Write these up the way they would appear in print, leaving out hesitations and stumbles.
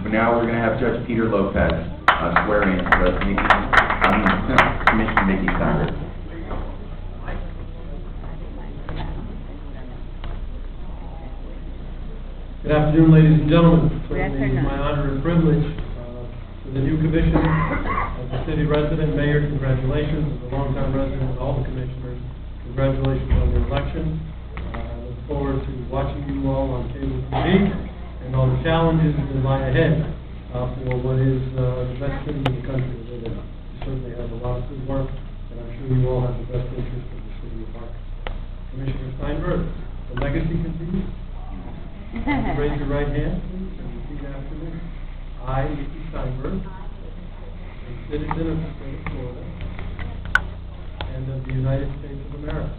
Now we're going to have Judge Peter Lopez swear in Commissioner Micky Steinberg. Good afternoon, ladies and gentlemen. It's my honor and privilege to the new commissioner, as a city resident, mayor, congratulations. As a longtime resident, and all the commissioners, congratulations on your election. I look forward to watching you all on cable TV and all the challenges that lie ahead for what is the best city in the country to live in. You certainly have a lot of good work, and I'm sure you all have the best interest of the city of Marcus. Commissioner Steinberg, the legacy continues. Raise your right hand, please, and repeat after me. I, Micky Steinberg, a citizen of the state of Florida and of the United States of America,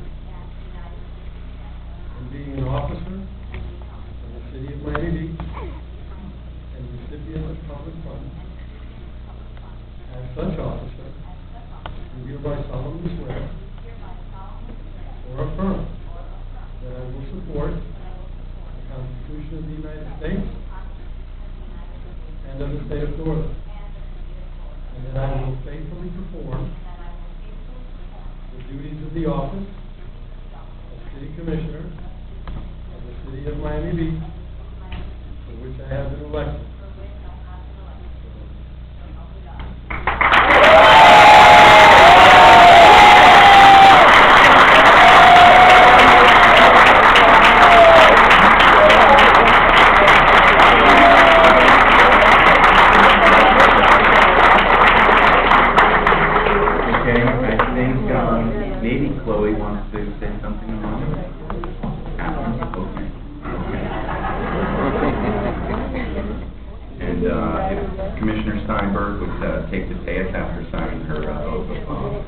and being an officer of the city of Miami Beach and recipient of public funds, as such officer, do hereby solemnly swear or affirm that I will support the Constitution of the United States and of the state of Florida, and that I will faithfully perform the duties of the office of City Commissioner of the City of Miami Beach, for which I have been elected. Commissioner Steinberg would take the dais after signing her oath of office.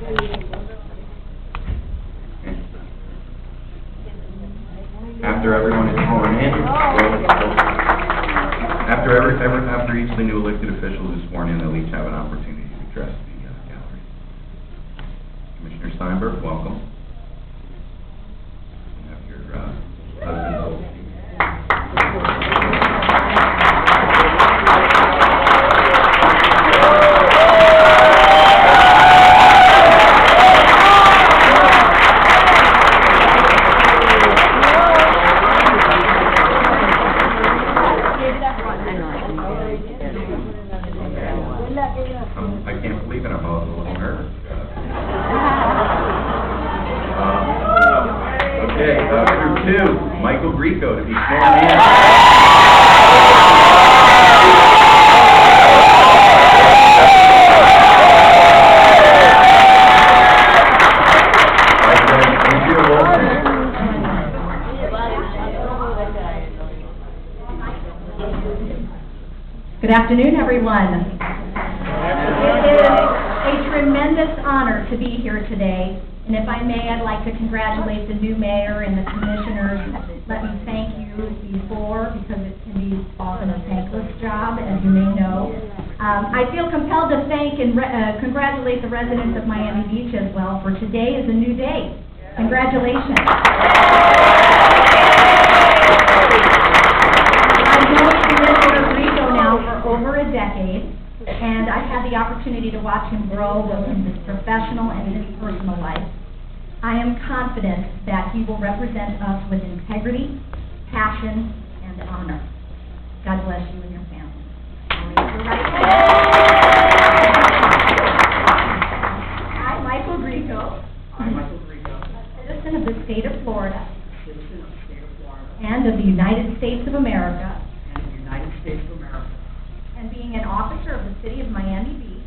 After everyone is sworn in, after each of the new elected officials is sworn in, they'll each have an opportunity to address the gallery. Commissioner Steinberg, welcome. You have your husband's oath. I can't believe it. I'm a little nervous. Okay, group 2, Michael Grieco to be sworn in. Good afternoon, everyone. It is a tremendous honor to be here today, and if I may, I'd like to congratulate the new mayor and the commissioners. Let me thank you before, because it can be often a thankless job, as you may know. I feel compelled to thank and congratulate the residents of Miami Beach as well, for today is a new day. Congratulations. I've known Commissioner Grieco now for over a decade, and I've had the opportunity to watch him grow both in his professional and his personal life. I am confident that he will represent us with integrity, passion, and honor. God bless you and your family. I, Michael Grieco, citizen of the state of Florida, and of the United States of America, and being an officer of the city of Miami Beach,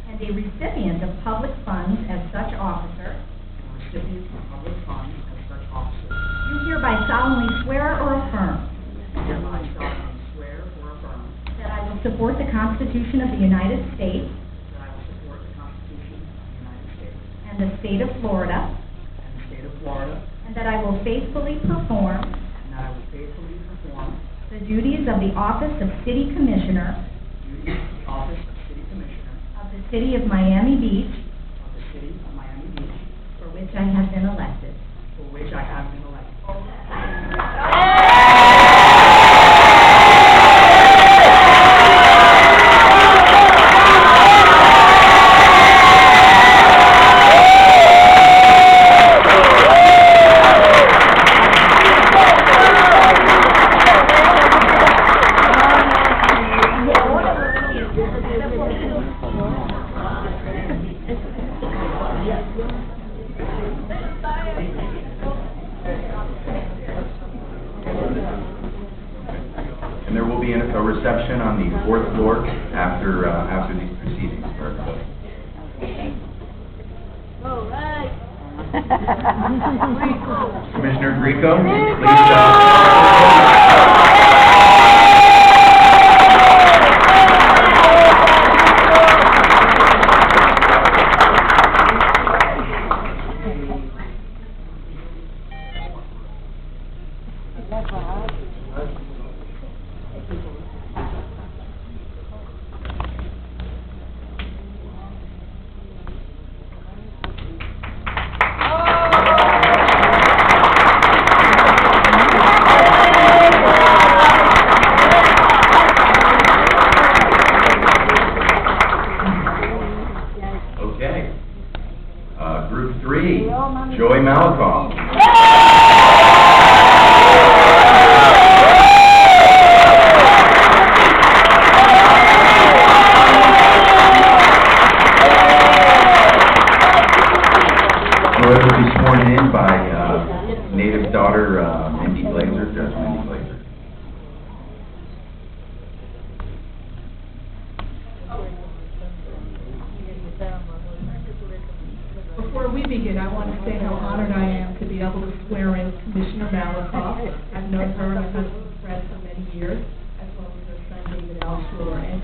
and a recipient of public funds as such officer, do hereby solemnly swear or affirm that I will support the Constitution of the United States and the state of Florida, and that I will faithfully perform the duties of the office of City Commissioner of the City of Miami Beach, for which I have been elected. And there will be a reception on the 4th floor after these proceedings for everybody. All right. Commissioner Grieco, please. Group 3, Joy Malakoff. Joy will be sworn in by native daughter Mindy Glazer, Judge Mindy Glazer. Before we begin, I want to say how honored I am to be able to swear in Commissioner Malakoff. I've known her and her husband Fred for many years, as well as her son David Alshore. And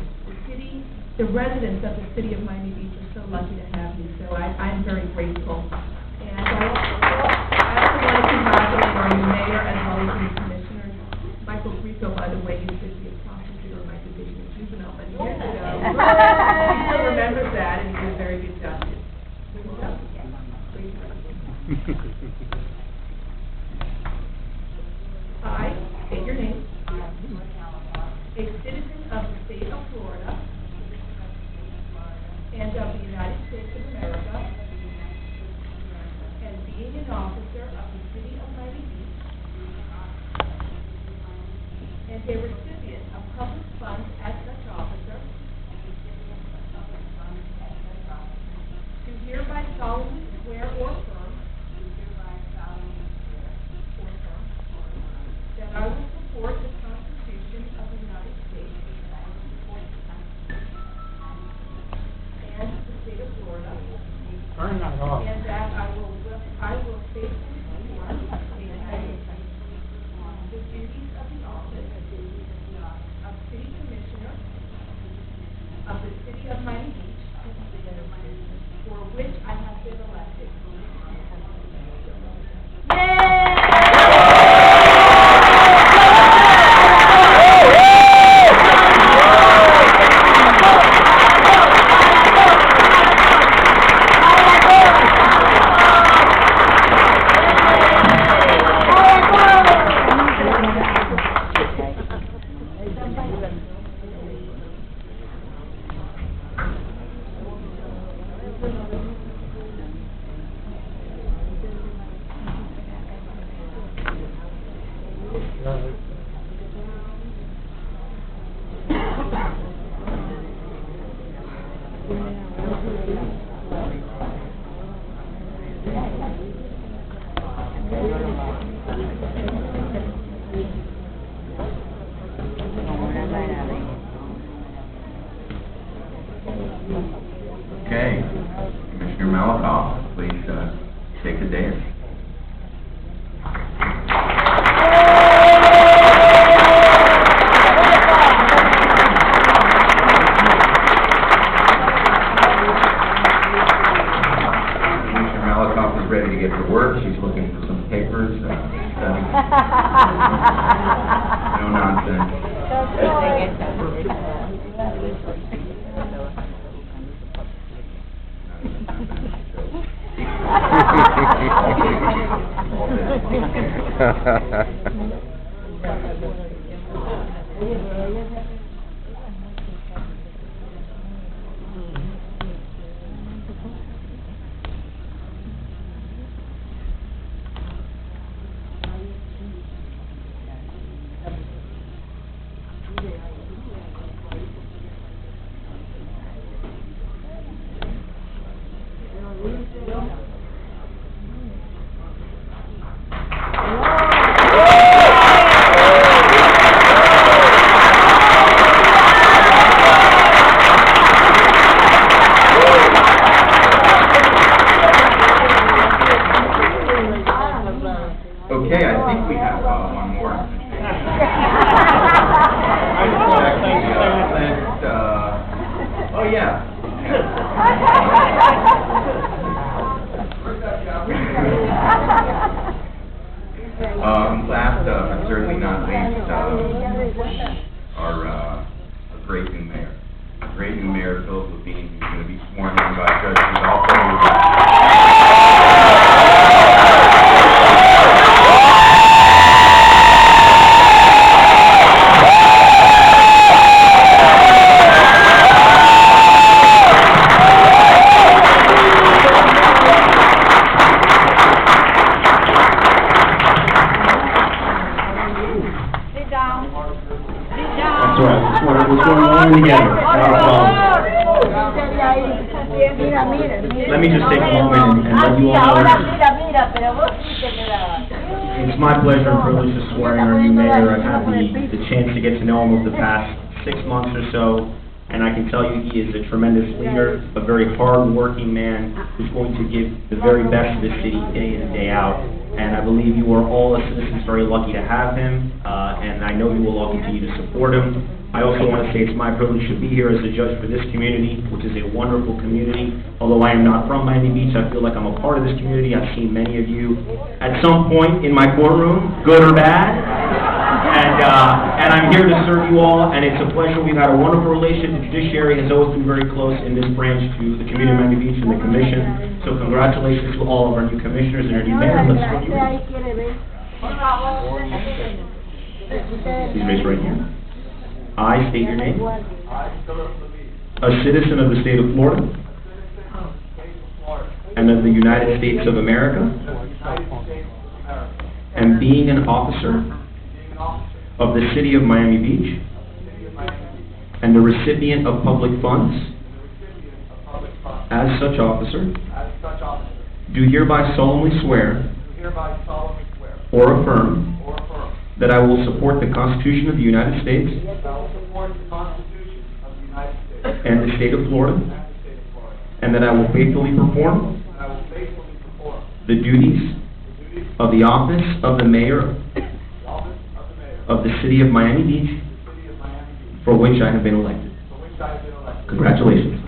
the residents of the city of Miami Beach are so lucky to have you, so I'm very grateful. And I also want to congratulate our new mayor as well as the new commissioners. Michael Grieco, by the way, used to be a prosecutor in my division of juvenile many years ago. He still remembers that, and he did a very good job. I state your name. A citizen of the state of Florida and of the United States of America, and being an officer of the city of Miami Beach, and a recipient of public funds as such officer, do hereby solemnly swear or affirm that I will support the Constitution of the United States and the state of Florida, and that I will faithfully perform the duties of the office of City Commissioner of the City of Miami Beach, for which I have been elected. Okay, Commissioner Malakoff, please take the dais. Commissioner Malakoff is ready to get to work. She's looking for some papers. No nonsense. certainly not least, our great new mayor. A great new mayor, Philip Levine, who's going to be sworn in by Judge That's right. We're going together. Let me just take a moment and let you all know. It's my pleasure and privilege to swear in our new mayor. I've had the chance to get to know him over the past 6 months or so, and I can tell you he is a tremendous leader, a very hard-working man who's going to give the very best to the city day in and day out. And I believe you are all as citizens very lucky to have him, and I know you will all continue to support him. I also want to say it's my privilege to be here as a judge for this community, which is a wonderful community. Although I am not from Miami Beach, I feel like I'm a part of this community. I've seen many of you at some point in my courtroom, good or bad. And I'm here to serve you all, and it's a pleasure. We've had a wonderful relationship. The judiciary has always been very close in this branch to the community of Miami Beach and the commission. So congratulations to all of our new commissioners and our new mayor. Let's swear you in. Please raise your right hand. I state your name. A citizen of the state of Florida and of the United States of America, and being an officer of the city of Miami Beach and the recipient of public funds, as such officer, do hereby solemnly swear or affirm that I will support the Constitution of the United States and the state of Florida, and that I will faithfully perform the duties of the office of the mayor of the city of Miami Beach, for which I have been elected. Congratulations.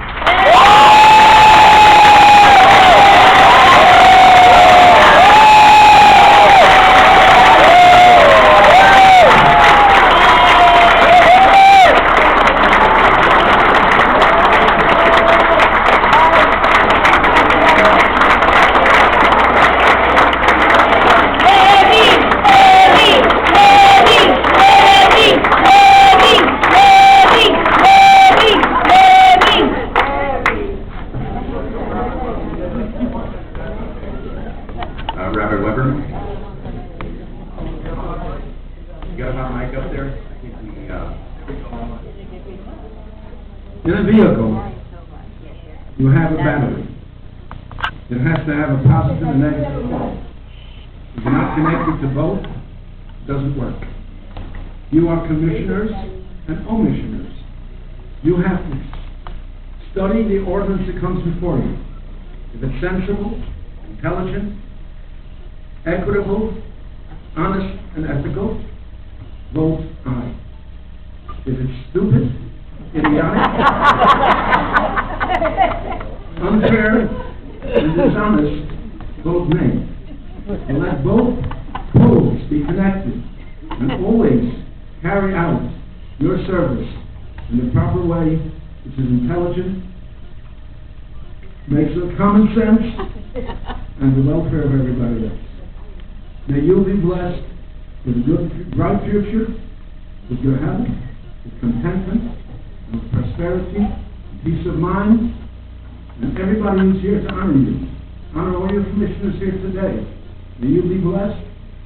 In a vehicle, you have a battery. It has to have a positive and negative pole. If you're not connected to both, it doesn't work. You are commissioners and omissioners. You have to study the ordinance that comes before you. If it's sensible, intelligent, equitable, honest, and ethical, vote aye. If it's stupid, idiotic, unfair, and dishonest, vote nay. And let both poles be connected, and always carry out your service in the proper way, which is intelligent, makes with common sense, and the welfare of everybody else. May you be blessed with a good, bright future, with your health, with contentment, with prosperity, peace of mind, and everybody who's here to honor you. Honor all your commissioners here today. May you be blessed,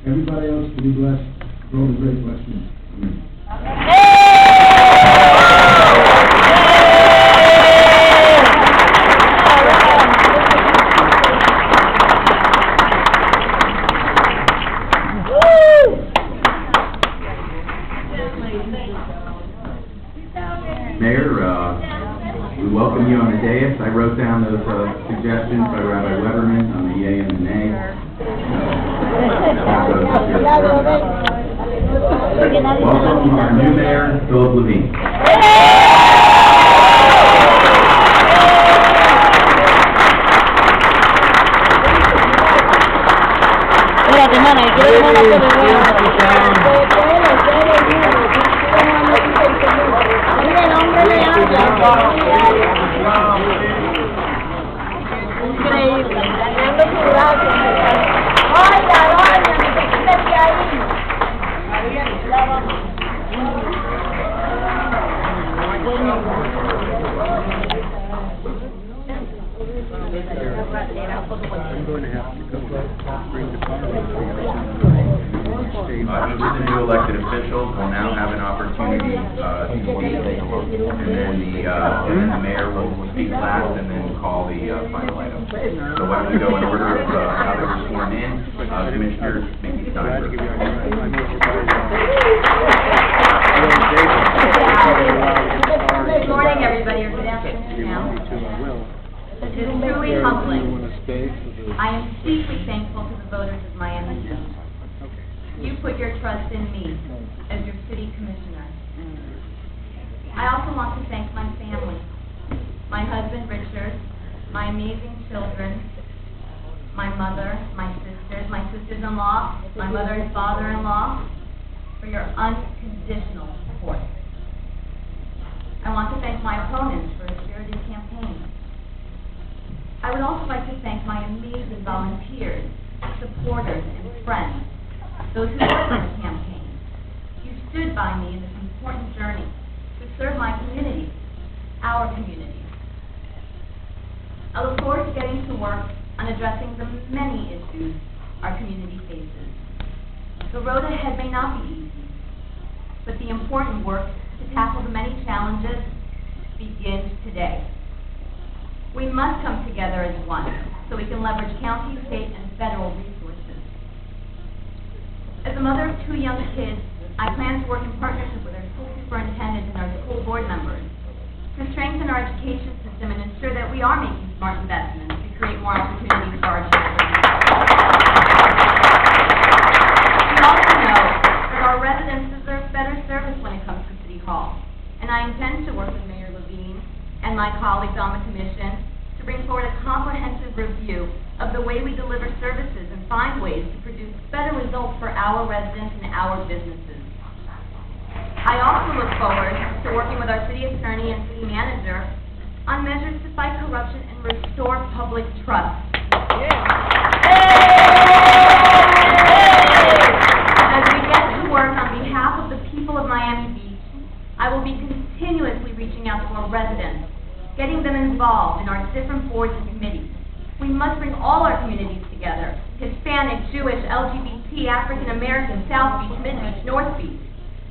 everybody else to be blessed, for all the great blessings. Amen. Mayor, we welcome you on the dais. I wrote down those suggestions by Rabbi Weberman on the yay and the nay. Welcome our new mayor, Philip Levine. Espérate, mana, quiero una Each of the new elected officials will now have an opportunity to speak, and then the mayor will speak last, and then call the final item. So why don't we go in order of how they were sworn in? Commissioner Micky Steinberg. Good morning, everybody, or good afternoon now. It is truly humbling. I am deeply thankful to the voters of Miami Beach. You put your trust in me as your city commissioner. I also want to thank my family, my husband Richard, my amazing children, my mother, my sisters-in-law, my mother and father-in-law, for your unconditional support. I want to thank my opponents for a spirited campaign. I would also like to thank my amazing volunteers, supporters, and friends, those who worked on the campaign. You stood by me in this important journey to serve my community, our community. I look forward to getting to work on addressing the many issues our community faces. The road ahead may not be easy, but the important work to tackle the many challenges begins today. We must come together as one so we can leverage county, state, and federal resources. As a mother of 2 young kids, I plan to work in partnership with our school superintendent and our school board members to strengthen our education system and ensure that we are making smart investments to create more opportunities for our children. We also know that our residents deserve better service when it comes to City Hall, and I intend to work with Mayor Levine and my colleagues on the commission to bring forward a comprehensive review of the way we deliver services and find ways to produce better results for our residents and our businesses. I also look forward to working with our city attorney and city manager on measures to fight corruption and restore public trust. As we get to work on behalf of the people of Miami Beach, I will be continuously reaching out to our residents, getting them involved in our different boards and committees. We must bring all our communities together: Hispanic, Jewish, LGBT, African American, South Beach, Mid Beach, North Beach,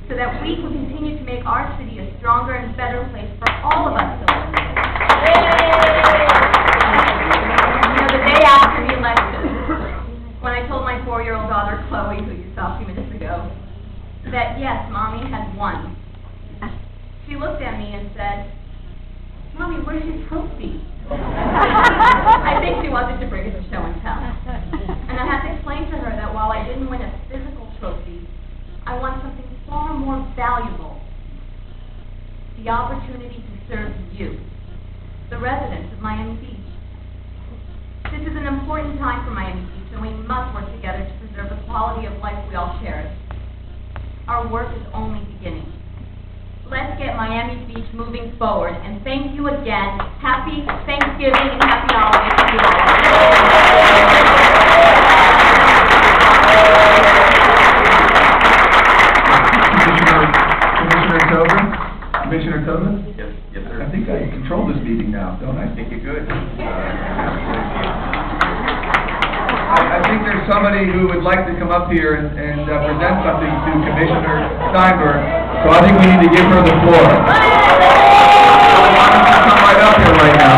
so that we can continue to make our city a stronger and better place for all of us to live. The day after the election, when I told my 4-year-old daughter, Chloe, who you saw a few minutes ago, that yes, Mommy had won, she looked at me and said, "Mommy, where's your trophy?" I think she wanted to bring it to show and tell. And I had to explain to her that while I didn't win a physical trophy, I won something far more valuable: the opportunity to serve you, the residents of Miami Beach. This is an important time for Miami Beach, and we must work together to preserve the quality of life we all cherish. Our work is only beginning. Let's get Miami Beach moving forward, and thank you again. Happy Thanksgiving and happy holidays to you all. Commissioner Tobin? Yes, sir. I think I control this meeting now, don't I? I think you're good. I think there's somebody who would like to come up here and present something to Commissioner Steinberg, so I think we need to give her the floor. Why don't you come right up here right now?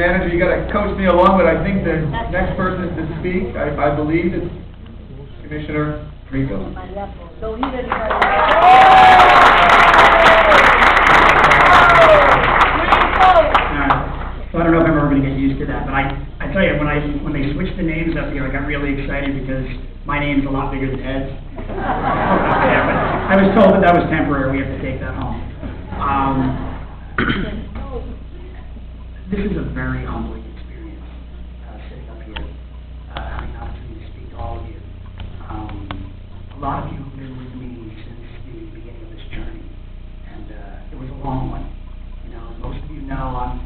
Manager, you gotta coach me along, but I think the next person to speak, I believe, is Commissioner Grieco. So I don't know if I'm ever going to get used to that, but I tell you, when they switched the names up here, I got really excited because my name's a lot bigger than Ed's. Yeah, but I was told that was temporary. We have to take that home. This is a very humbling experience, sitting up here, having an opportunity to speak to all of you. A lot of you have been with me since the beginning of this journey, and it was a long one. You know, most of you know I'm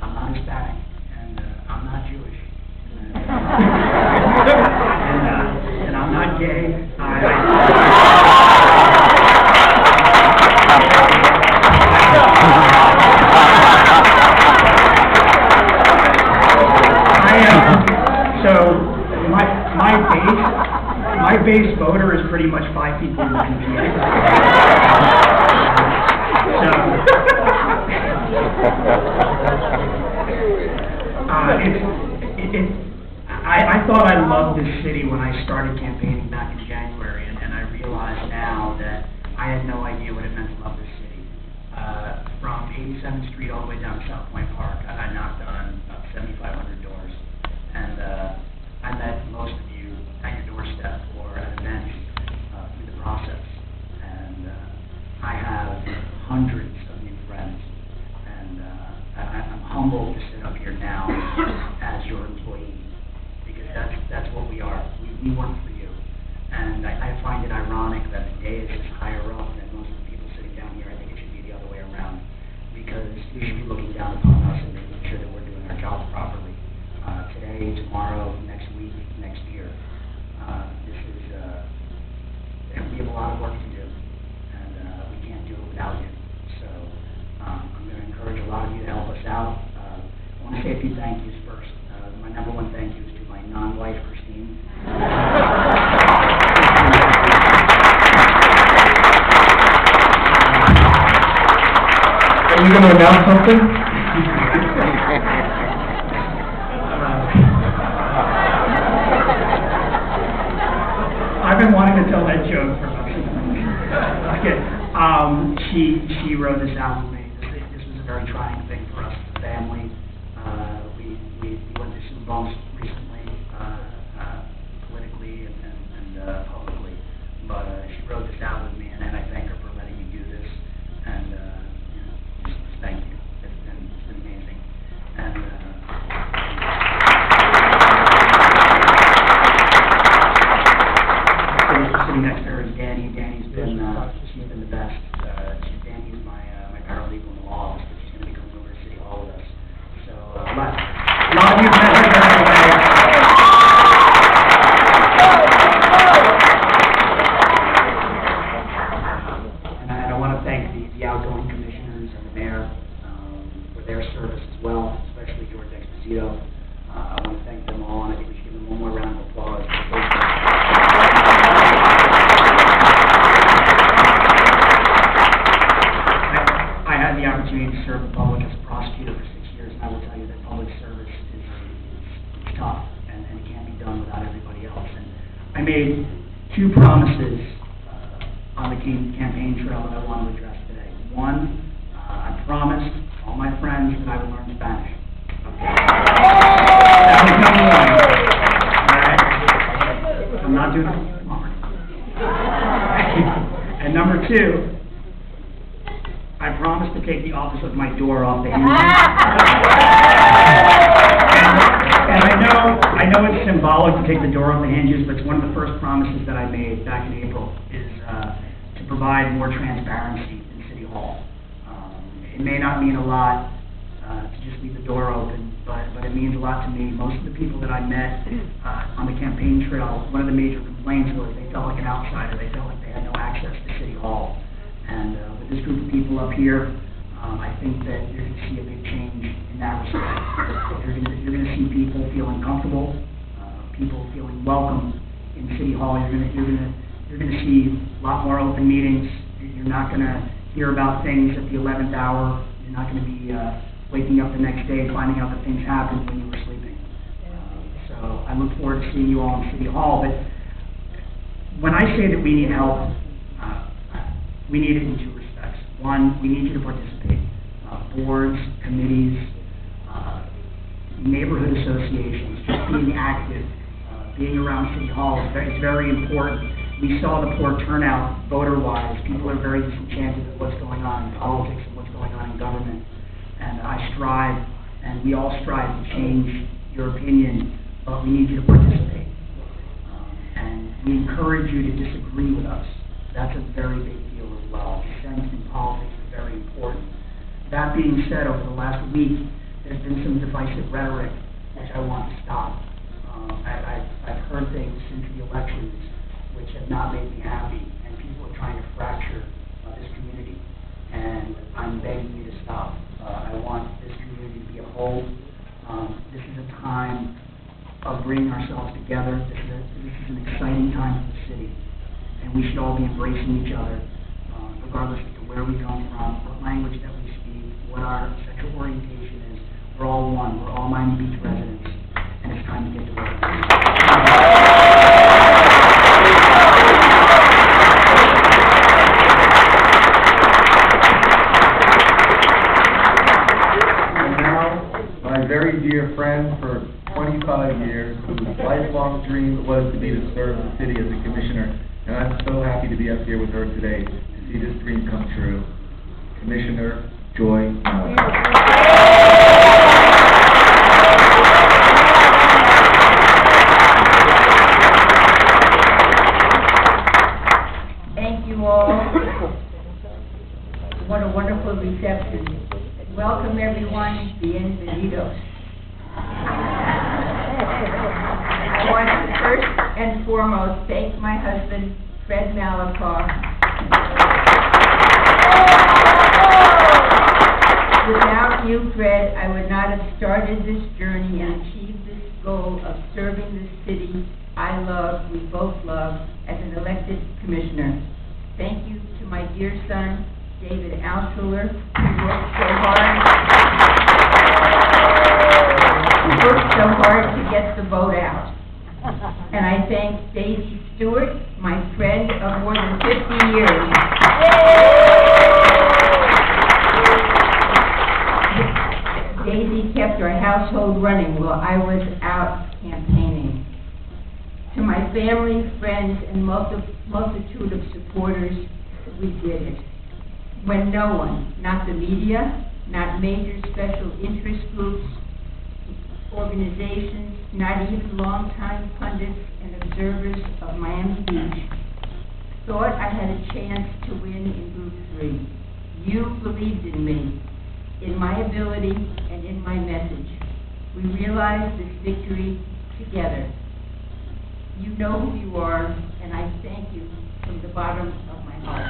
not Hispanic, and I'm not Jewish, and I'm not gay. So my base voter is pretty much 5 people in the community. I thought I loved this city when I started campaigning back in January, and I realize now that I had no idea what it meant to love this city. From 87th Street all the way down to South Point Park, I knocked on about 7,500 doors, and I met most of you at your doorstep or at events through the process, and I have hundreds of new friends, and I'm humbled to sit up here now as your employee, because that's what we are. We work for you, and I find it ironic that the dais is higher up than most of the people sitting down here. I think it should be the other way around, because you should be looking down upon us and making sure that we're doing our jobs properly. Today, tomorrow, next week, next year. We have a lot of work to do, and we can't do it without you. So I'm going to encourage a lot of you to help us out. I want to say a few thank yous first. My number one thank you is to my non-wife, Christine. Are you going to announce something? I've been wanting to tell that joke for about 6 months. Okay. She wrote this out with me. This was a very trying thing for us as a family. We went through some bumps recently, politically and publicly. But she wrote this out with me, and I thank her for letting me do this. And just thank you. It's been amazing. And sitting next to her is Danny. Danny's been she's been the best. Danny's my paralegal in the law office, but she's going to be coming over to City Hall with us. So a lot of you met her during the day. And I want to thank the outgoing commissioners and the mayor for their service as well, especially George Exposito. I want to thank them all, and I think we should give them one more round of applause. I had the opportunity to serve the public as a prosecutor for 6 years, and I will tell you that public service is tough, and it can't be done without everybody else. And I made 2 promises on the campaign trail that I want to address today. One, I promised all my friends that I would learn Spanish. Okay. That was number 1. All right? I'm not doing it. And number 2, I promised to take the office of my door off the hinges. And I know it's symbolic to take the door off the hinges, but it's one of the first promises that I made back in April is to provide more transparency in City Hall. It may not mean a lot to just leave the door open, but it means a lot to me. Most of the people that I met on the campaign trail, one of the major complaints was they felt like an outsider. They felt like they had no access to City Hall. And with this group of people up here, I think that you're going to see a big change in that respect. You're going to see people feeling comfortable, people feeling welcome in City Hall. You're going to see a lot more open meetings. You're not going to hear about things at the 11th hour. You're not going to be waking up the next day, finding out that things happened when you were sleeping. So I look forward to seeing you all in City Hall. But when I say that we need help, we need it in two respects. One, we need you to participate. Boards, committees, neighborhood associations, just being active, being around City Hall is very important. We saw the poor turnout voter-wise. People are very disenchanted with what's going on in politics and what's going on in government. And I strive, and we all strive to change your opinion, but we need you to participate. And we encourage you to disagree with us. That's a very big deal as well. Dissent in politics is very important. That being said, over the last week, there's been some divisive rhetoric, which I want to stop. I've heard things since the elections which have not made me happy, and people are trying to fracture this community, and I'm begging you to stop. I want this community to be a whole. This is a time of bringing ourselves together. This is an exciting time for the city, and we should all be embracing each other, regardless of where we come from, what language that we speak, what our sexual orientation is. We're all one. We're all Miami Beach residents, and it's time to get to work. And now, my very dear friend for 25 years, whose lifelong dream it was to be to serve the city as a commissioner, and I'm so happy to be up here with her today to see this dream come true. Commissioner Joy Malakoff. Thank you all. What a wonderful reception. Welcome everyone, bienvenidos. I want to first and foremost thank my husband, Fred Malakoff. Without you, Fred, I would not have started this journey and achieved this goal of serving the city I love, we both love, as an elected commissioner. Thank you to my dear son, David Altschuler, who worked so hard to get the vote out. And I thank Daisy Stewart, my friend of more than 50 years. Daisy kept our household running while I was out campaigning. To my family, friends, and multitude of supporters, we did it. When no one, not the media, not major special interest groups, organizations, not even longtime pundits and observers of Miami Beach, thought I had a chance to win in Group 3. You believed in me, in my ability, and in my message. We realized this victory together. You know who you are, and I thank you from the bottom of my heart.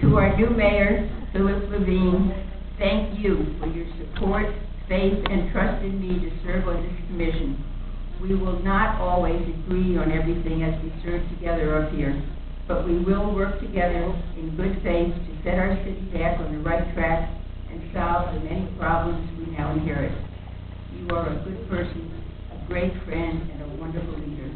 To our new mayor, Levine, thank you for your support, faith, and trust in me to serve on this commission. We will not always agree on everything as we serve together up here, but we will work together in good faith to set our city back on the right track and solve the many problems we now inherit. You are a good person, a great friend, and a wonderful leader.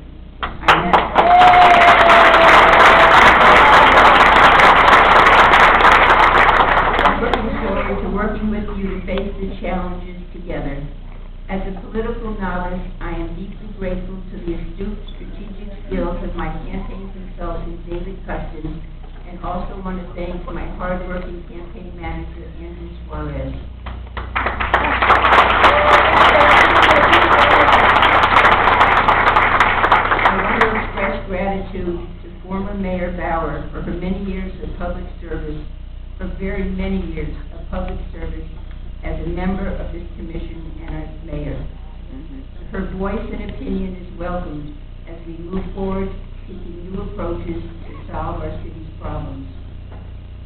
I'm looking forward to working with you to face the challenges together. As a political novice, I am deeply grateful to the astute strategic skills of my campaign consultant, David Custon, and also want to thank my hard-working campaign manager, Andrew Suarez. I want to express gratitude to former Mayor Bauer for her many years of public service, for very many years of public service as a member of this commission and as mayor. Her voice and opinion is welcomed as we move forward seeking new approaches to solve our city's problems.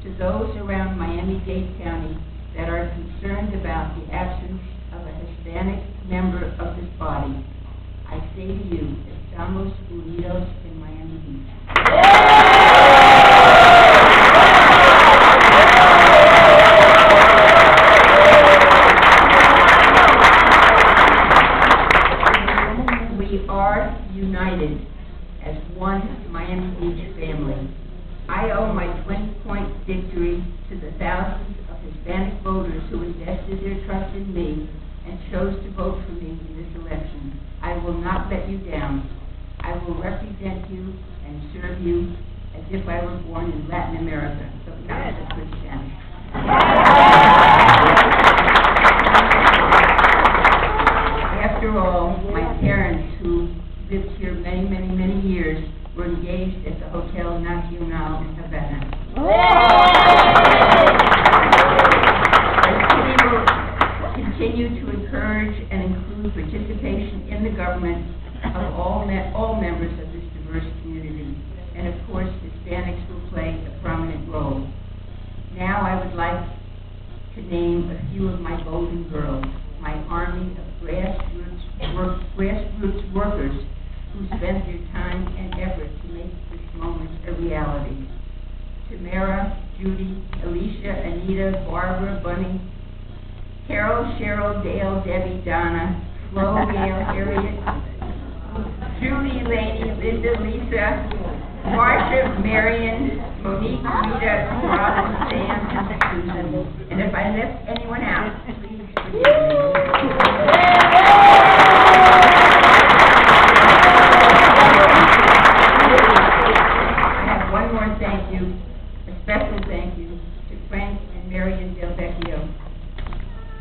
To those around Miami-Dade County that are concerned about the absence of a Hispanic member of this body, I say to you, estamos unidos. united as one Miami Beach family. I owe my 20-point victory to the thousands of Hispanic voters who invested their trust in me and chose to vote for me in this election. I will not let you down. I will represent you and serve you as if I were born in Latin America. So gracias, Cristiano. After all, my parents, who lived here many, many, many years, were engaged at the Hotel Nacional in Havana. The city will continue to encourage and include participation in the government of all members of this diverse community. And of course, Hispanics will play a prominent role. Now I would like to name a few of my golden girls, my army of grassroots workers who spent their time and effort to make this moment a reality. Tamara, Judy, Alicia, Anita, Barbara, Bunny, Carol, Cheryl, Dale, Debbie, Donna, Flo, Gail, Harriet, Julie, Laney, Linda, Lisa, Marsha, Marion, Monique, Rita, Robin, Sam, and Susan. And if I left anyone out, please forgive me.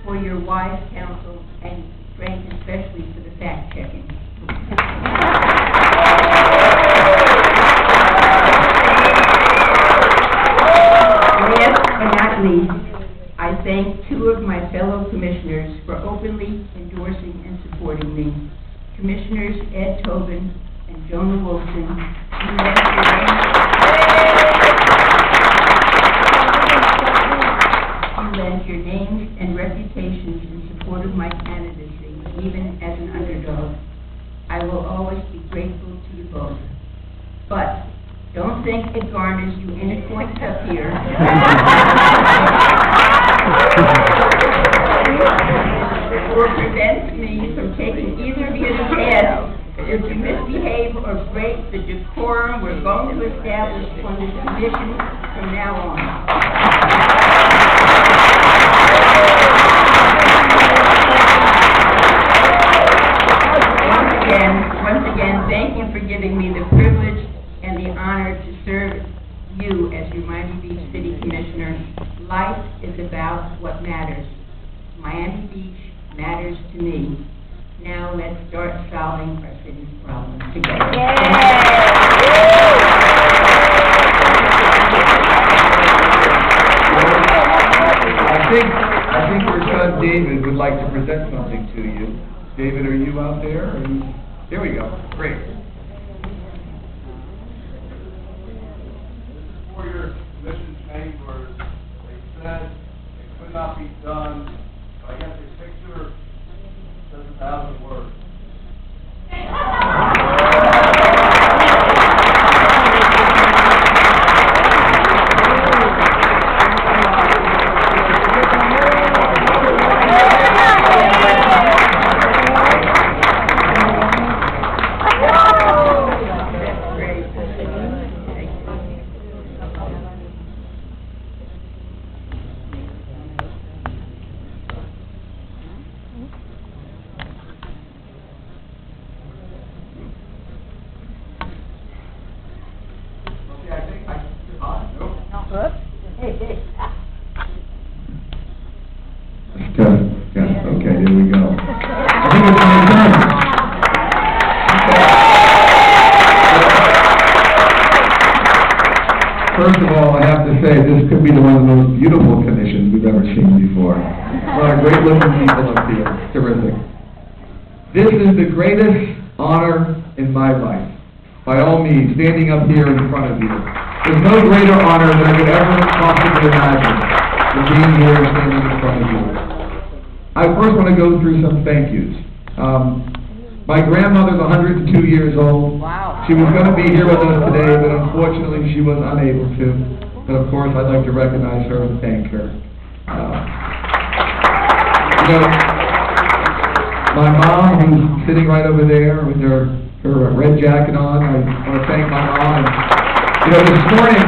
For your wise counsel, and Frank especially for the fact-checking. Last but not least, I thank two of my fellow commissioners for openly endorsing and supporting me. Commissioners Ed Tobin and Jonah Wilson, lend your names and reputations in support of my candidacy, even as an underdog. I will always be grateful to you both. But don't think it garners you any points up here. Or prevents me from taking either of you to task if you misbehave or break the decorum we're going to establish on this commission from now on. Once again, thank you for giving me the privilege and the honor to serve you as your Miami Beach City Commissioner. Life is about what matters. Miami Beach matters to me. Now let's start solving our city's problems together. I think your son David would like to present something to you. David, are you out there? Here we go. Great. Before your commission chambers, they said it could not be done, so I guess a picture says 1,000 words. Okay, there we go. I think it's my turn. First of all, I have to say, this could be one of the most beautiful commissions we've ever seen before. A lot of great looking people up here. Terrific. This is the greatest honor in my life. By all means, standing up here in front of you. There's no greater honor than I could ever possibly imagine than being here and standing in front of you. I first want to go through some thank yous. My grandmother's 102 years old. Wow. She was going to be here with us today, but unfortunately she was unable to. But of course, I'd like to recognize her and thank her. My mom, who's sitting right over there with her her red jacket on. I want to thank my mom. And, this morning,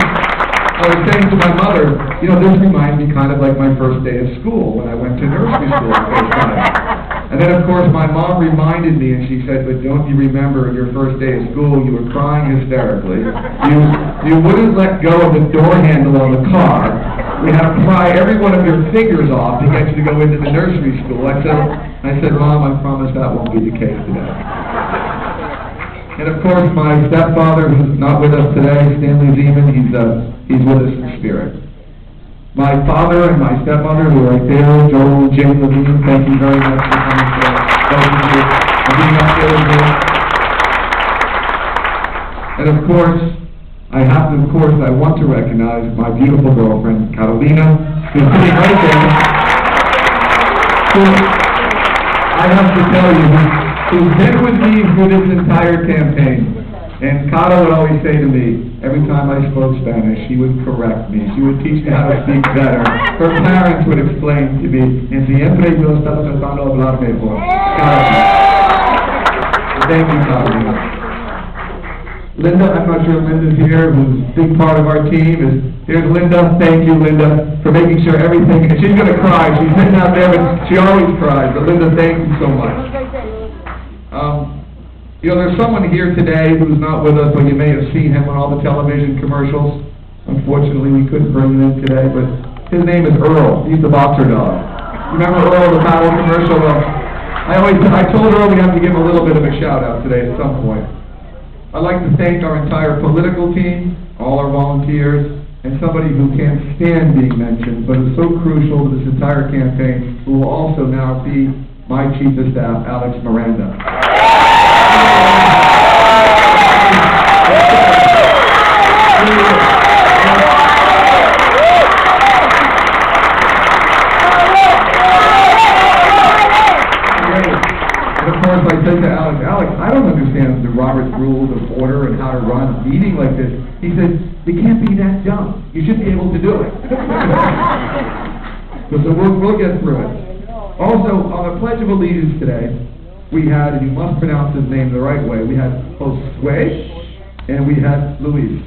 I was saying to my mother, this reminds me kind of like my first day of school when I went to nursery school the first time. And then, of course, my mom reminded me, and she said, but don't you remember your first day of school, you were crying hysterically. You wouldn't let go of the door handle on the car. We had to pry every one of your fingers off to get you to go into the nursery school. I said, Mom, I promise that won't be the case today. And of course, my stepfather, who's not with us today, Stanley Zeman, he's with us in spirit. My father and my stepmother, who are right there, Joel and Jane Levine, thank you very much for coming to both of you and being up there with me. And of course, I want to recognize my beautiful girlfriend, Carolina, who's sitting right there, who, I have to tell you, who's been with me through this entire campaign. And Caro would always say to me, every time I spoke Spanish, she would correct me. She would teach me how to speak better. Her parents would explain to me, and siempre yo estaba tratando de hablar mejor. Thank you, Carolina. Linda, I'm not sure Linda's here, who's a big part of our team. Here's Linda. Thank you, Linda, for making sure everything, and she's going to cry. She's sitting out there, but she always cries. But Linda, thank you so much. There's someone here today who's not with us, but you may have seen him on all the television commercials. Unfortunately, we couldn't bring him in today, but his name is Earl. He's the boxer dog. You remember Earl, the battle commercial? I told Earl we have to give him a little bit of a shout-out today at some point. I'd like to thank our entire political team, all our volunteers, and somebody who can't stand being mentioned, but is so crucial to this entire campaign, who will also now be my Chief of Staff, Alex Miranda. And of course, I said to Alex, I don't understand the Robert's Rules of Order and how to run a meeting like this. He said, you can't be that dumb. You should be able to do it. So we'll get through it. Also, on the Pledge of Allegiance today, we had, and you must pronounce his name the right way, we had Josue and we had Luis.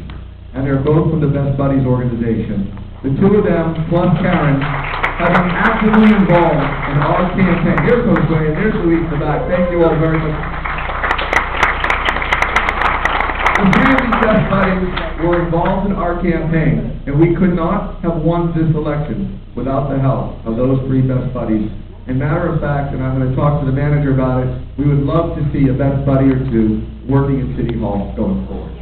And they're both from the Best Buddies organization. The two of them, plus Karen, have been actively involved in our campaign. Here's Josue and there's Luis in the back. Thank you all very much. The three of these Best Buddies were involved in our campaign, and we could not have won this election without the help of those three Best Buddies. And matter of fact, and I'm going to talk to the manager about it, we would love to see a Best Buddy or two working in City Hall going forward.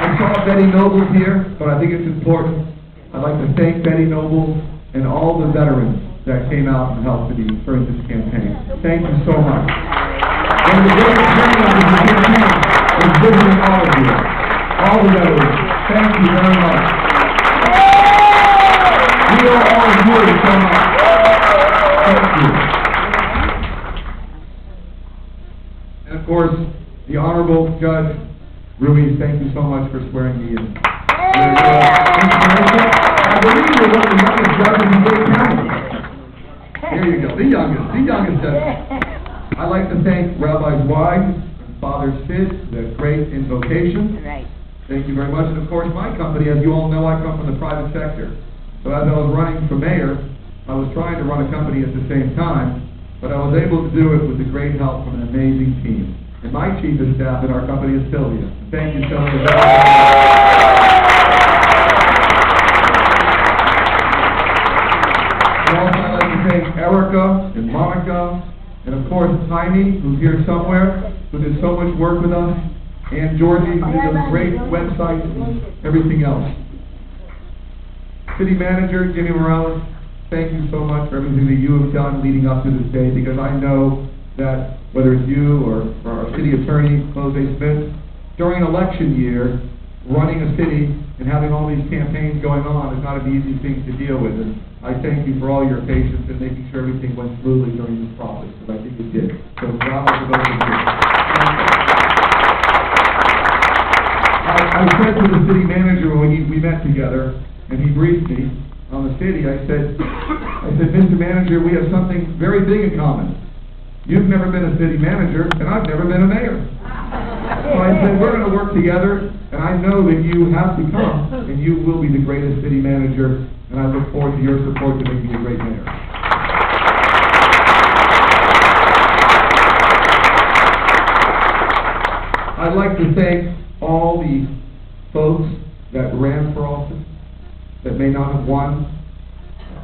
I saw Betty Nobles here, but I think it's important. I'd like to thank Betty Nobles and all the veterans that came out and helped me during this campaign. Thank you so much. And the greatest journey of this campaign is visiting all of you, all the veterans. Thank you very much. We are all here so much. Thank you. And of course, the Honorable Judge Ruiz, thank you so much for swearing me in. I believe you're one of the youngest judges in Dade County. Here you go, the youngest judge. I'd like to thank Rabbi Zweig and Father Sid, the great invocation. Right. Thank you very much. And of course, my company, as you all know, I come from the private sector. So as I was running for mayor, I was trying to run a company at the same time, but I was able to do it with the great help from an amazing team. And my chief of staff in our company is Sylvia. Thank you, Sylvia. And also, I'd like to thank Erica and Monica, and of course, Jaime, who's here somewhere, who did so much work with us. And Georgie, who did a great website and everything else. City Manager Jimmy Morales, thank you so much for everything that you have done leading up to this day, because I know that whether it's you or our City Attorney, Jose Smith, during election year, running a city and having all these campaigns going on is not an easy thing to deal with. And I thank you for all your patience and making sure everything went smoothly during this process, because I think it did. So bravo to both of you. I said to the city manager when we met together, and he briefed me, on the city, I said, Mr. Manager, we have something very big in common. You've never been a city manager, and I've never been a mayor. So I said, we're going to work together, and I know that you have to come, and you will be the greatest city manager, and I look forward to your support to make you a great mayor. I'd like to thank all the folks that ran for office, that may not have won,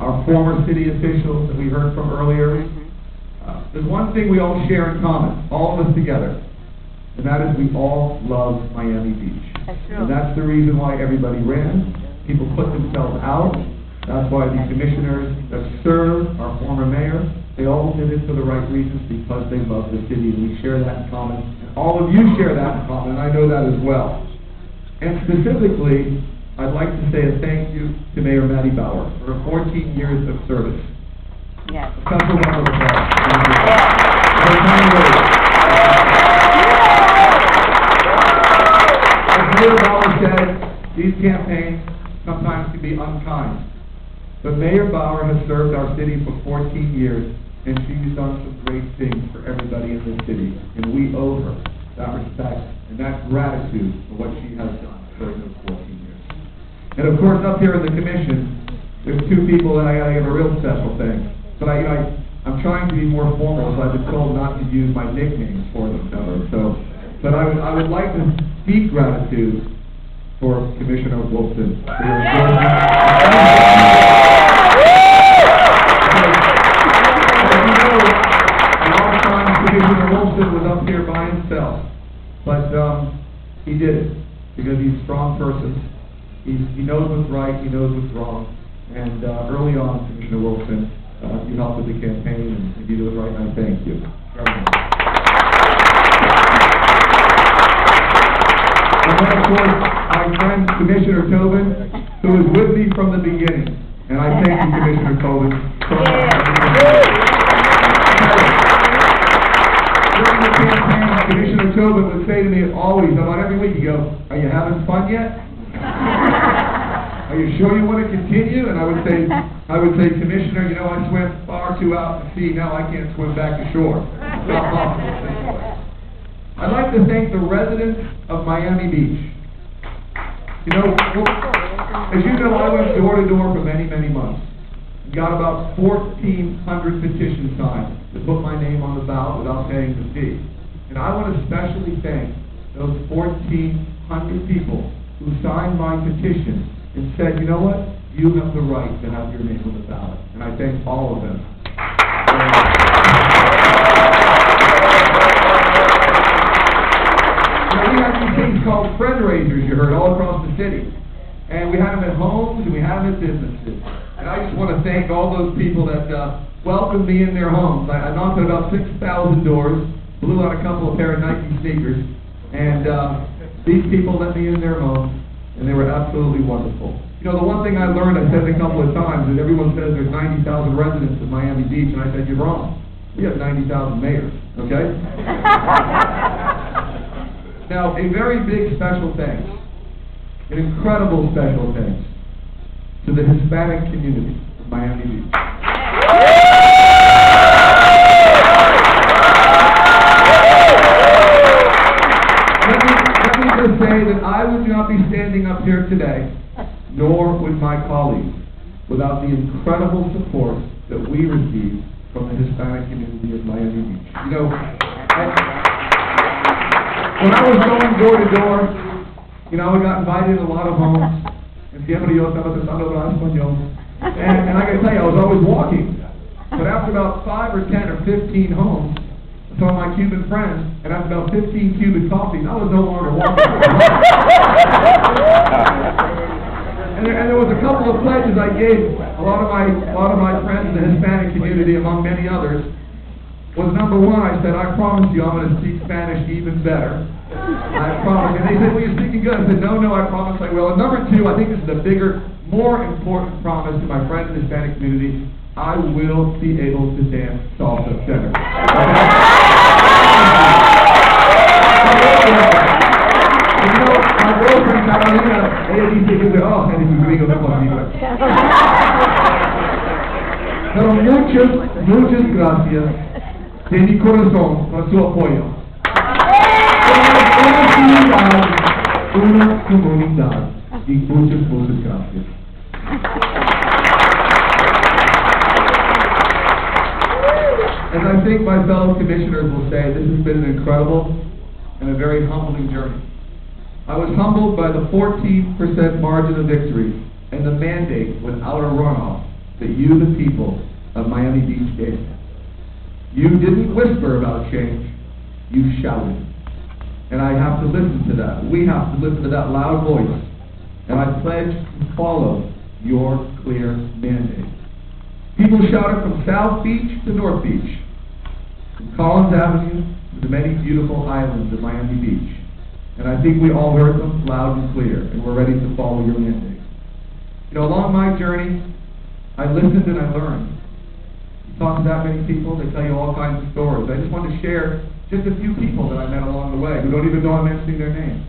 our former city officials that we heard from earlier. There's one thing we all share in common, all of us together, and that is we all love Miami Beach. That's true. And that's the reason why everybody ran. People put themselves out. That's why the commissioners that serve our former mayor, they all did it for the right reasons because they love the city, and we share that in common. And all of you share that in common, and I know that as well. And specifically, I'd like to say a thank you to Mayor Matty Bauer for 14 years of service. Yes. A couple round of applause. As Mayor Bauer said, these campaigns sometimes can be unkind. But Mayor Bauer has served our city for 14 years, and she's done some great things for everybody in this city. And we owe her that respect and that gratitude for what she has done during those 14 years. And of course, up here in the commission, there's two people that I gotta give a real special thanks. But I'm trying to be more formal, so I've been told not to use my nicknames for them ever. But I would like to speak gratitude for Commissioner Wilson. Commissioner Wilson was up here by himself, but he did it because he's a strong person. He knows what's right, he knows what's wrong, and early on, Commissioner Wilson, you helped with the campaign, and you did it right, and I thank you very much. And then, of course, my friend Commissioner Tobin, who was with me from the beginning, and I thank you, Commissioner Tobin, so much. During the campaign, Commissioner Tobin would say to me always, about every week, he'd go, "Are you having fun yet? Are you sure you want to continue?" And I would say, "Commissioner, you know, I swam far too out to sea, now I can't swim back to shore." It's not possible this way. I'd like to thank the residents of Miami Beach. You know, as you know, I went door to door for many, many months. Got about 1,400 petitions signed to put my name on the ballot without paying the fee. And I want to especially thank those 1,400 people who signed my petition and said, you know what, you have the right to have your name on the ballot. And I thank all of them. We have these things called friend raisers, you heard, all across the city. And we had them at homes and we had them at businesses. And I just want to thank all those people that welcomed me in their homes. I knocked at about 6,000 doors, blew out a couple of pair of Nike sneakers, and these people let me in their homes, and they were absolutely wonderful. You know, the one thing I learned, I said it a couple of times, is everyone says there's 90,000 residents in Miami Beach, and I said, you're wrong. We have 90,000 mayors, okay? Now, a very big special thanks, an incredible special thanks to the Hispanic community of Miami Beach. Let me just say that I would not be standing up here today, nor would my colleagues, without the incredible support that we received from the Hispanic community of Miami Beach. You know, when I was going door to door, you know, I got invited to a lot of homes, and siempre yo estaba tratando de hablar español. And I gotta tell you, I was always walking. But after about 5 or 10 or 15 homes, I saw my Cuban friends, and after about 15 Cuban coffees, I was no longer walking. And there was a couple of pledges I gave a lot of my friends in the Hispanic community, among many others. Was number one, I said, I promise you I'm going to speak Spanish even better. I promise. And they said, well, you're speaking good. I said, no, I promise I will. And number two, I think this is a bigger, more important promise to my friends in the Hispanic community. I will be able to dance salsa better. You know, my girlfriend Carolina, ella dice que, oh, eres un Grieco, no conmigo. Pero muchas gracias de mi corazón por su apoyo. Una comunidad y muchas gracias. As I think my fellow commissioners will say, this has been an incredible and a very humbling journey. I was humbled by the 14% margin of victory and the mandate without a runoff that you, the people of Miami Beach, gave. You didn't whisper about change, you shouted. And I have to listen to that. We have to listen to that loud voice. And I pledge to follow your clear mandate. People shouted from South Beach to North Beach, from Collins Avenue to the many beautiful islands of Miami Beach. And I think we all heard them loud and clear, and we're ready to follow your mandate. You know, along my journey, I listened and I learned. You talk to that many people, they tell you all kinds of stories. I just want to share just a few people that I met along the way who don't even know I'm mentioning their names.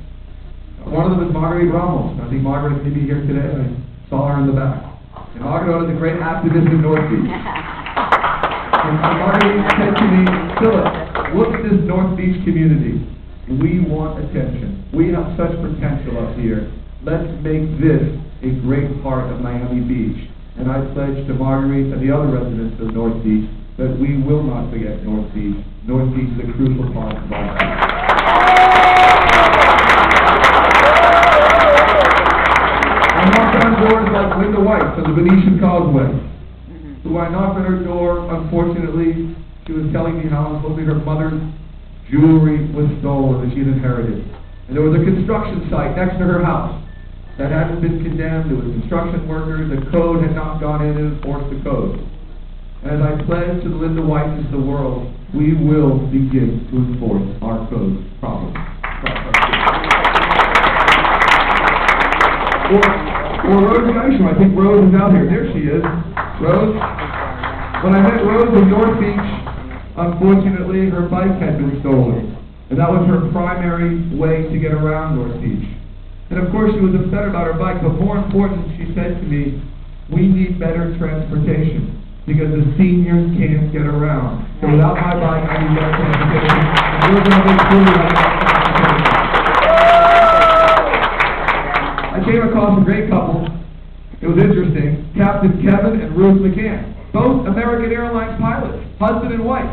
One of them is Marguerite Ramos. I think Margaret may be here today. I saw her in the back. And Margaret is a great activist in North Beach. And Marguerite said to me, Philip, look at this North Beach community. We want attention. We have such potential up here. Let's make this a great part of Miami Beach. And I pledge to Marguerite and the other residents of North Beach that we will not forget North Beach. North Beach is a crucial part of our life. I knocked on doors like Linda White from the Venetian Causeway, who I knocked on her door. Unfortunately, she was telling me how supposedly her mother's jewelry was stolen that she had inherited. And there was a construction site next to her house that hadn't been condemned. There was construction workers. The code had not gone in and enforced the code. And as I pledge to the Linda Whites of the world, we will begin to enforce our code properly. Or Rose Geisler. I think Rose is out here. There she is. Rose. When I met Rose in North Beach, unfortunately, her bike had been stolen. And that was her primary way to get around North Beach. And of course, she was upset about her bike, but more important, she said to me, we need better transportation, because the seniors can't get around. So without my bike, I need better transportation. And we're going to make sure we have that transportation. I came across a great couple. It was interesting. Captain Kevin and Ruth McCann, both American Airlines pilots, husband and wife.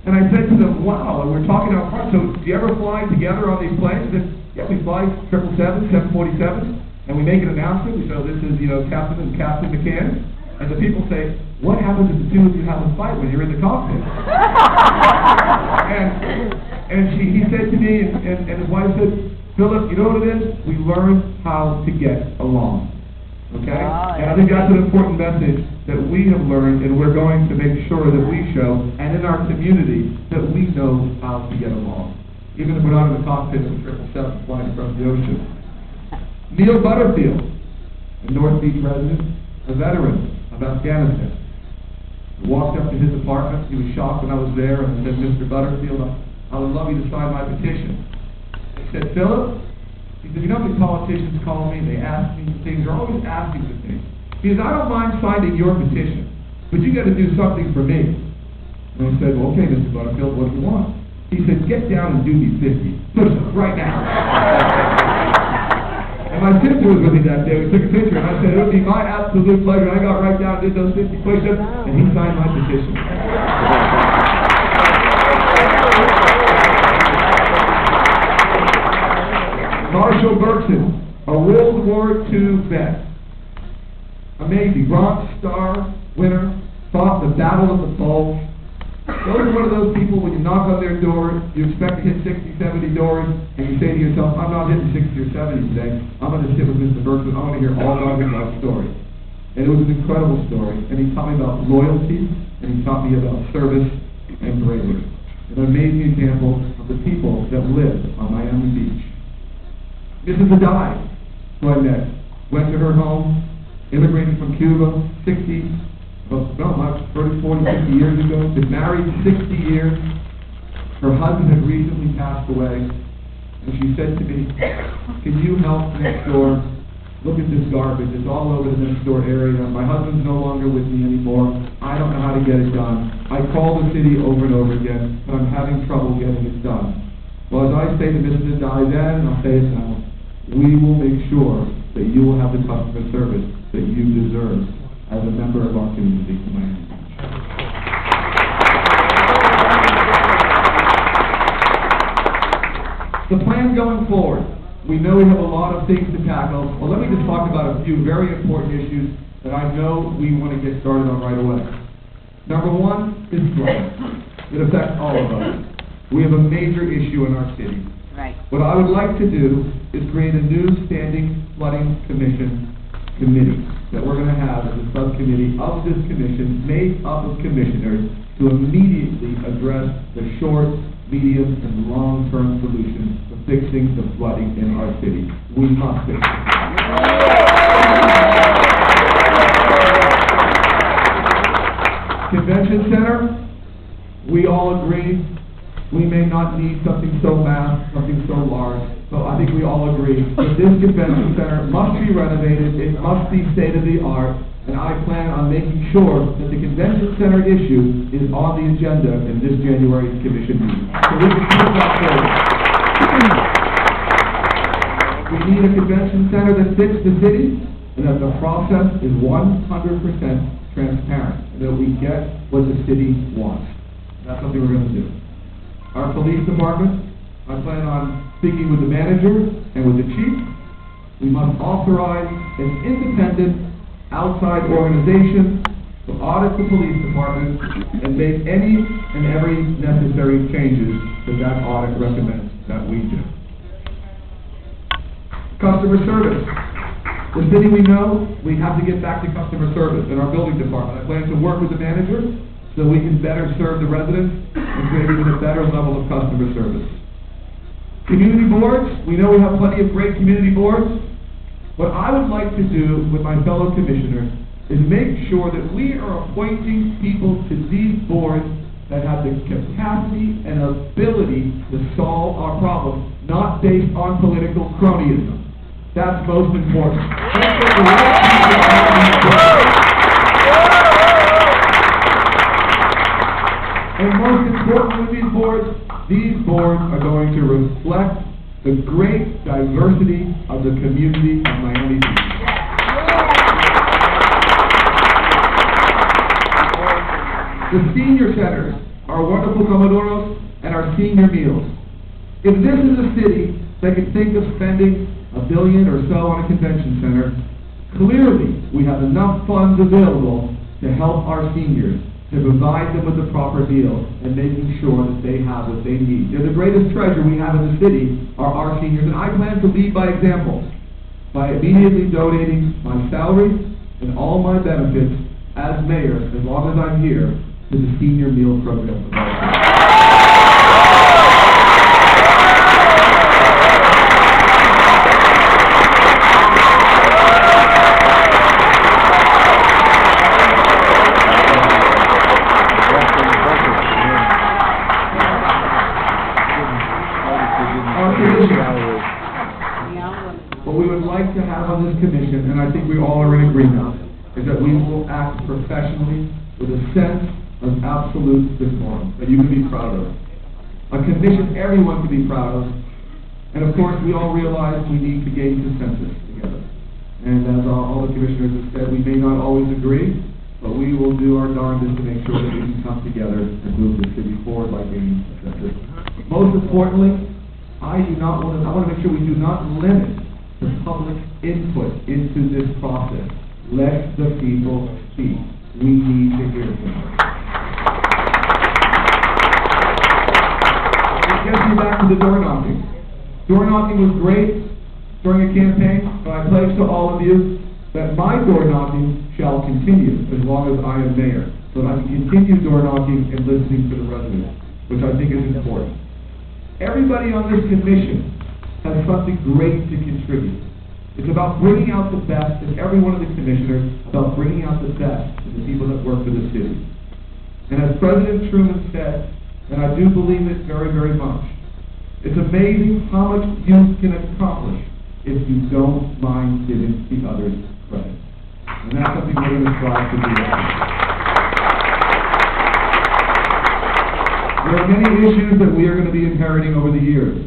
And I said to them, wow, and we're talking out front, so do you ever fly together on these planes? They said, yeah, we fly 777, 747, and we make an announcement. We say, this is, Captain and Captain McCann. And the people say, what happens if the two of you have a fight when you're in the cockpit? and he said to me, and his wife said, Philip, you know what it is? We learn how to get along. Okay? And I think that's an important message that we have learned, and we're going to make sure that we show, and in our community, that we know how to get along. Even if we're not in the cockpit of the 777 flying across the ocean. Neil Butterfield, a North Beach resident, a veteran of Afghanistan. I walked up to his apartment. He was shocked when I was there, and said, Mr. Butterfield, I would love you to sign my petition. I said, Philip? He said, you know how many politicians call me, they ask me things, they're always asking for things. He says, I don't mind signing your petition, but you got to do something for me. And I said, well, okay, Mr. Butterfield, what do you want? He said, get down and do me 50. Push it, right now. And my sister was with me that day. We took a picture, and I said, it would be my absolute pleasure. I got right down and did those 50 push-ups, and he signed my petition. Marshall Berkson, a World War II vet. Amazing. Bronze Star winner, fought the Battle of the Bulge. Those are one of those people, when you knock on their door, you expect to hit 60, 70 doors, and you say to yourself, I'm not hitting 60 or 70 today. I'm going to sit with Mr. Berkson. I want to hear all about his life story. And it was an incredible story. And he taught me about loyalty, and he taught me about service and bravery. An amazing example of the people that live on Miami Beach. Mrs. Adai, who I met, went to her home, immigrated from Cuba, 30, 40, 50 years ago, been married 60 years. Her husband had recently passed away, and she said to me, can you help next door look at this garbage, it's all over the next door area, my husband's no longer with me anymore, I don't know how to get it done. I call the city over and over again, but I'm having trouble getting it done. Well, as I say to Mr. Dye then, I'll say it now, we will make sure that you will have the customer service that you deserve as a member of our community. The plan going forward. We know we have a lot of things to tackle. Well, let me just talk about a few very important issues that I know we want to get started on right away. Number one is flooding. It affects all of us. We have a major issue in our city. Right. What I would like to do is create a new standing flooding committee that we're going to have as a subcommittee of this commission made up of commissioners to immediately address the short, medium, and long-term solutions for fixing the flooding in our city. We must fix it. Convention Center, we all agree, we may not need something so massive, something so large, so I think we all agree that this convention center must be renovated, it must be state-of-the-art, and I plan on making sure that the convention center issue is on the agenda in this January's commission meeting. So we can move that forward. We need a convention center that fits the city, and that the process is 100% transparent, and that we get what the city wants. That's something we're going to do. Our police department, I plan on speaking with the manager and with the chief. We must authorize an independent outside organization to audit the police department and make any and every necessary changes that audit recommends that we do. Customer service. The city we know, we have to get back to customer service in our building department. I plan to work with the manager so we can better serve the residents and create even a better level of customer service. Community boards, we know we have plenty of great community boards. What I would like to do with my fellow commissioners is make sure that we are appointing people to these boards that have the capacity and ability to solve our problems, not based on political cronyism. That's most important. Let's get the right people on these boards. And most important with these boards are going to reflect the great diversity of the community of Miami Beach. The senior centers, our wonderful comodoros, and our senior meals. If this is a city that can think of spending $1 billion or so on a convention center, clearly we have enough funds available to help our seniors, to provide them with the proper meal and making sure that they have what they need. They're the greatest treasure we have in the city are our seniors, and I plan to lead by example by immediately donating my salary and all my benefits as mayor, as long as I'm here, to the senior meal program. What we would like to have on this commission, and I think we all are in agreement, is that we will act professionally with a sense of absolute decorum that you can be proud of. A commission everyone can be proud of, and of course we all realize we need to gain consensus together. And as all the commissioners have said, we may not always agree, but we will do our darndest to make sure that we can come together and move the city forward by gaining consensus. Most importantly, I want to make sure we do not limit the public input into this process. Let the people speak. We need to hear from them. It gets me back to the door knocking. Door knocking was great during a campaign, but I pledge to all of you that my door knocking shall continue as long as I am mayor, so that I can continue door knocking and listening to the residents, which I think is important. Everybody on this commission has something great to contribute. It's about bringing out the best in every one of the commissioners, about bringing out the best in the people that work for the city. And as President Truman said, and I do believe it very, very much, it's amazing how much youth can accomplish if you don't mind giving the others credit. And that's something we're going to strive to do. There are many issues that we are going to be inheriting over the years.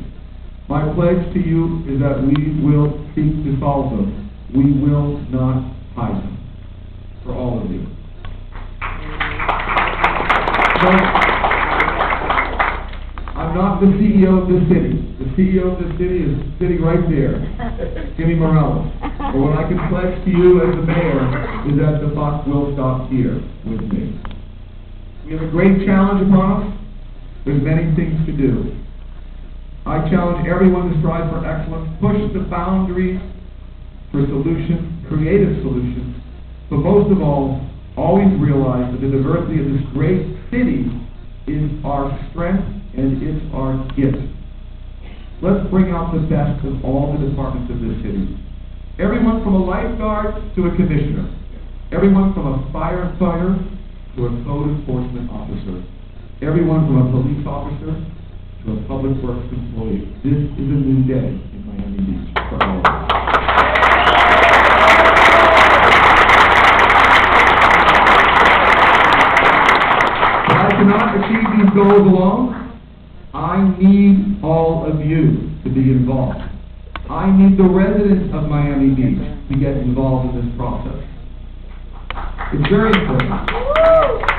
My pledge to you is that we will seek to solve them. We will not hide them. For all of you. So, I'm not the CEO of this city. The CEO of this city is sitting right there, Jimmy Morales. But what I can pledge to you as the mayor is that the buck will stop here with me. We have a great challenge upon us. There's many things to do. I challenge everyone to strive for excellence, push the boundaries for solutions, creative solutions, but most of all, always realize that the diversity of this great city is our strength and it's our gift. Let's bring out the best of all the departments of this city. Everyone from a lifeguard to a commissioner. Everyone from a firefighter to a code enforcement officer. Everyone from a police officer to a public works employee. This is a new day in Miami Beach for all of us. But I cannot achieve these goals alone. I need all of you to be involved. I need the residents of Miami Beach to get involved in this process. It's very important.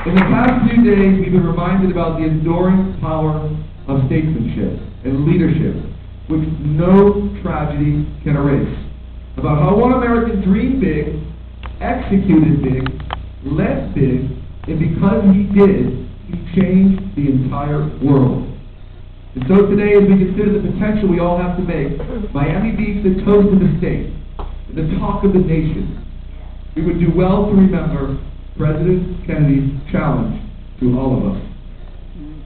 In the past few days, we've been reminded about the enduring power of statesmanship and leadership, which no tragedy can erase. About how one American dreamed big, executed big, led big, and because he did, he changed the entire world. And so today, as we consider the potential we all have to make, Miami Beach the toast of the state, and the talk of the nation, we would do well to remember President Kennedy's challenge to all of us.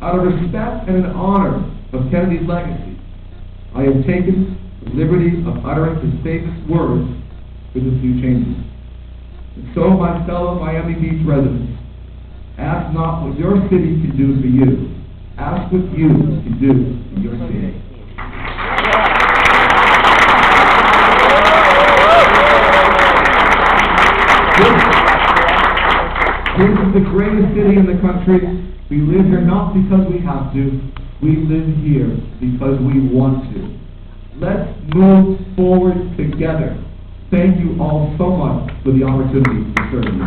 Out of respect and in honor of Kennedy's legacy, I have taken the liberty of uttering his famous words with a few changes. And so, my fellow Miami Beach residents, ask not what your city can do for you, ask what you can do for your city. This is the greatest city in the country. We live here not because we have to. We live here because we want to. Let's move forward together. Thank you all so much for the opportunity to serve you.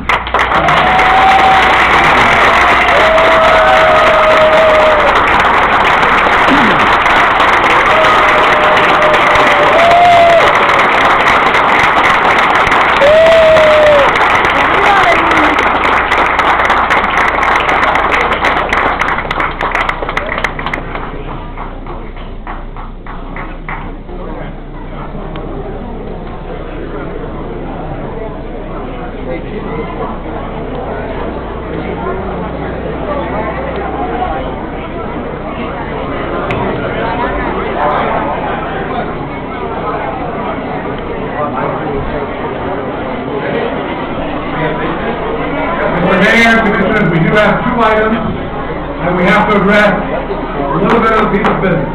We do have two items, and we have to address a little bit of piece of business.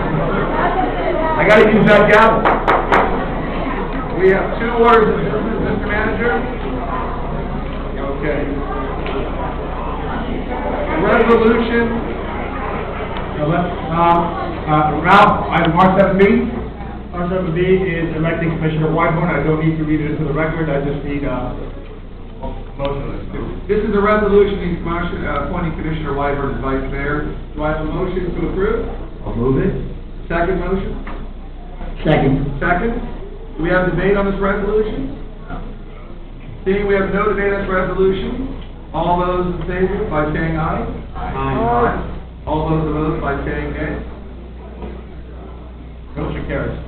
I gotta use that gavel. We have two orders of business, Mr. Manager. Okay. Resolution. Ralph, item R7B. R7B is electing Commissioner Whitehorn. I don't need to read it into the record, I just need motion. This is a resolution appointing Commissioner Whitehorn as Vice Mayor. Do I have a motion to approve? I'll move it. Second motion? Second. Second? Do we have debate on this resolution? Seeing we have no debate on this resolution, all those in favor by saying aye? Aye. All those opposed by saying nay? Motion carries.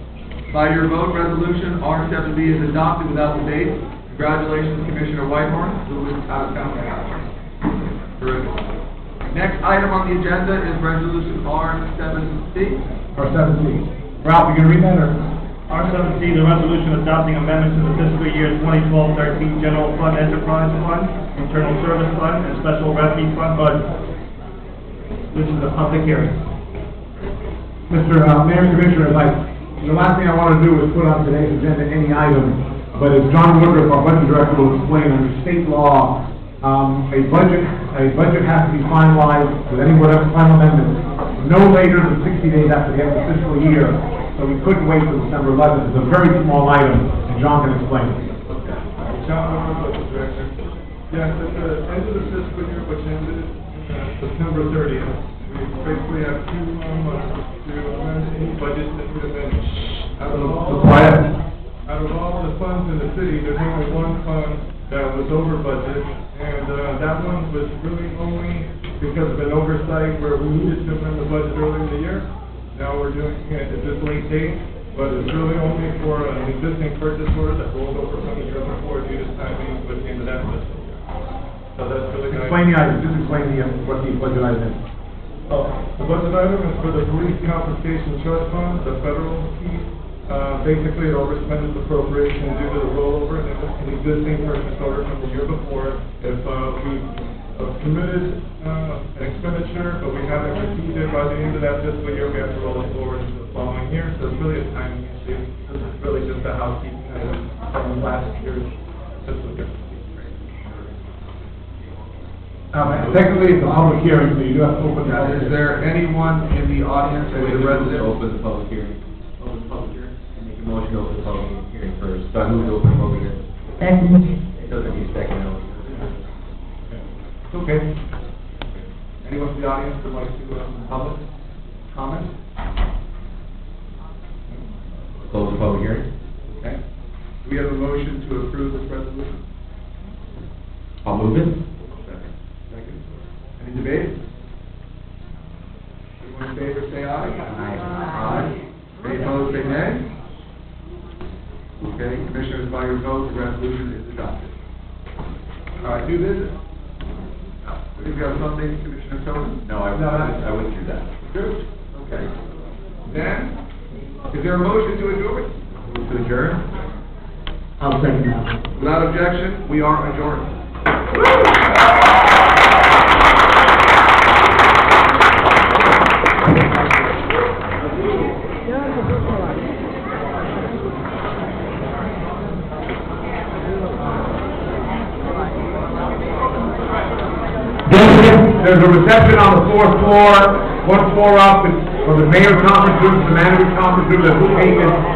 By your vote, resolution R7B is adopted without debate. Congratulations, Commissioner Whitehorn, who is out of town now. Terrific. Next item on the agenda is resolution R7C. R7C. Ralph, you gonna read that, or? R7C, the resolution adopting amendments to the fiscal year 2012-13 General Fund Enterprise Fund, Internal Service Fund, and Special Revenue Fund budget. This is a public hearing. Mr. Mayor and Commissioner, I'd like the last thing I want to do is put on today's agenda any item, but as John Woodruff, our budget director, will explain, under state law, a budget has to be finalized with any whatever final amendments no later than 60 days after the end of the fiscal year. So we couldn't wait till December 11th. It's a very small item, and John can explain it. John Woodruff, Budget Director. Yes, at the end of the fiscal year, which ended September 30th, we basically have 2 months to amend any budget that would have been out of all the funds in the city, there's only one fund that was over budget, and that one was really only because of an oversight where we needed to amend the budget early in the year. Now we're doing it at this late date, but it's really only for an existing purchase order that rolled over from the year before due to timing with the end of that fiscal year. So that's really nice. Explain the item, just explain what the budget item is. The budget item is for the police confiscation trust fund, the federal piece. Basically, it overspent its appropriation due to the rollover and an existing purchase order from the year before. If we committed an expenditure, but we haven't received it by the end of that fiscal year, we have to roll it forward into the following year. So it's really a timing issue. This is really just a housekeeping item from last year's fiscal year. Technically, it's a public hearing, so you do have to open Now, that. is there anyone in the audience that is a resident? Open the public hearing. Open the public hearing. Make a motion to open the public hearing first. So I move to open the public hearing. It doesn't need a second, no. Okay. Anyone from the audience would like to, public comment? Close the public hearing. Okay. Do we have a motion to approve this resolution? I'll move it. Second. Any debate? Everyone in favor, say aye. Aye. Any opposed, say nay. Okay, Commissioners, by your vote, the resolution is adopted. All right, new business. I think we have something, Commissioner Tony? No, I went through that. Good. Okay. Then, is there a motion to adjourn? Move to adjourn. I'll second that. Without objection, we are adjourned. There's a reception on the 4th floor, 1 floor up, for the mayor's conference room, the manager's conference room, the bookkeeping.